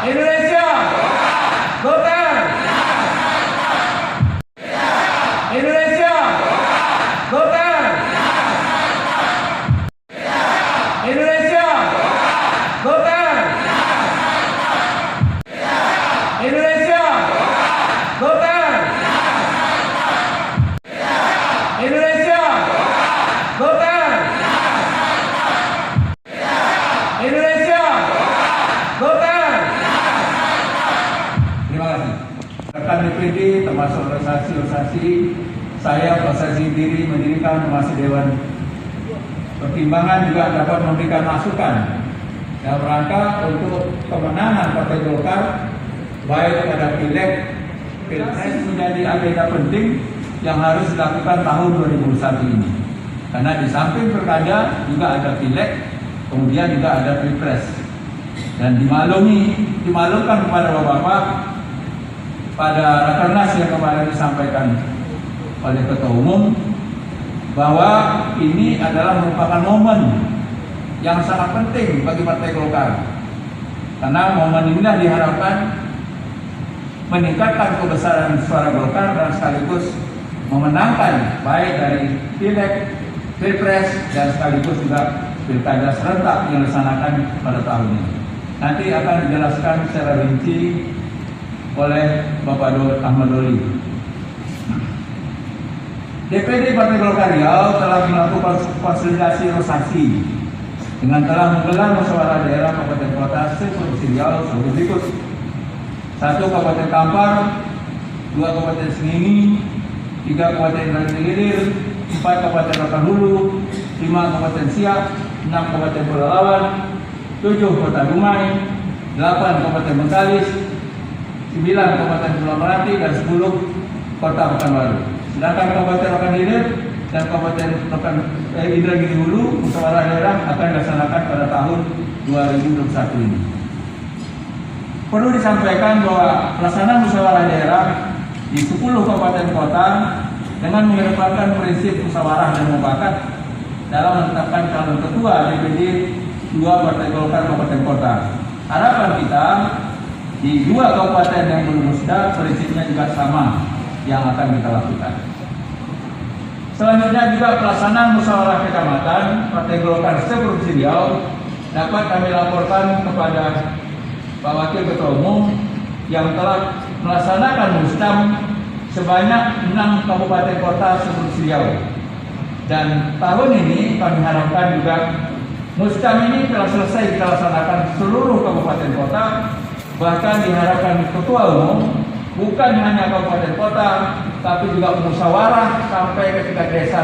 Indonesia Golkar. Indonesia Golkar. Indonesia Golkar. Indonesia Golkar. Indonesia Golkar. Indonesia Golkar. Terima kasih. Rekan DPD termasuk organisasi-organisasi, saya posisi diri mendirikan termasuk Dewan Pertimbangan juga dapat memberikan masukan dalam rangka untuk kemenangan Partai Golkar baik pada pileg, pilpres menjadi agenda penting yang harus dilakukan tahun 2021 ini. Karena di samping pilkada juga ada pileg, kemudian juga ada pilpres. Dan dimaklumkan kepada Bapak-Bapak pada rakernas yang kemarin disampaikan oleh Ketua Umum bahwa ini adalah merupakan momen yang sangat penting bagi Partai Golkar. Karena momen inilah diharapkan meningkatkan kebesaran suara Golkar dan sekaligus memenangkan baik dari pileg, pilpres dan sekaligus juga pilkada serentak yang dilaksanakan pada tahun ini. Nanti akan dijelaskan secara rinci oleh Bapak Ahmad Doli. DPD Partai Golkar Riau telah melakukan konsolidasi rotasi dengan telah menggelar musyawarah daerah kabupaten kota seprovinsi Riau sebagai berikut: 1 Kabupaten Kampar, 2 Kabupaten Sengingi, 3 Kabupaten Indragiri Hilir, 4 Kabupaten Rokan Hulu, 5 Kabupaten Siak, 6 Kabupaten Pelalawan, 7 Kota Dumai, 8 Kabupaten Bengkalis, 9 Kabupaten Pulau Meranti, dan 10 Kota Pekanbaru. Sedangkan Kabupaten Rokan Hilir dan Kabupaten Indragiri Hulu musyawarah daerah akan dilaksanakan pada tahun 2021 ini. Perlu disampaikan bahwa pelaksanaan musyawarah daerah di 10 kabupaten kota dengan mengedepankan prinsip musyawarah dan mufakat dalam menetapkan calon ketua DPD 2 Partai Golkar kabupaten kota. Harapan kita di 2 kabupaten yang belum musda prinsipnya juga sama yang akan kita lakukan. Selanjutnya juga pelaksanaan musyawarah kecamatan Partai Golkar seprovinsi Riau dapat kami laporkan kepada Pak Wakil Ketua Umum yang telah melaksanakan mustam sebanyak 6 kabupaten kota seprovinsi Riau. Dan tahun ini kami harapkan juga mustam ini telah selesai kita laksanakan seluruh kabupaten kota. Bahkan diharapkan Ketua Umum bukan hanya kabupaten kota, tapi juga musyawarah sampai ke tingkat desa.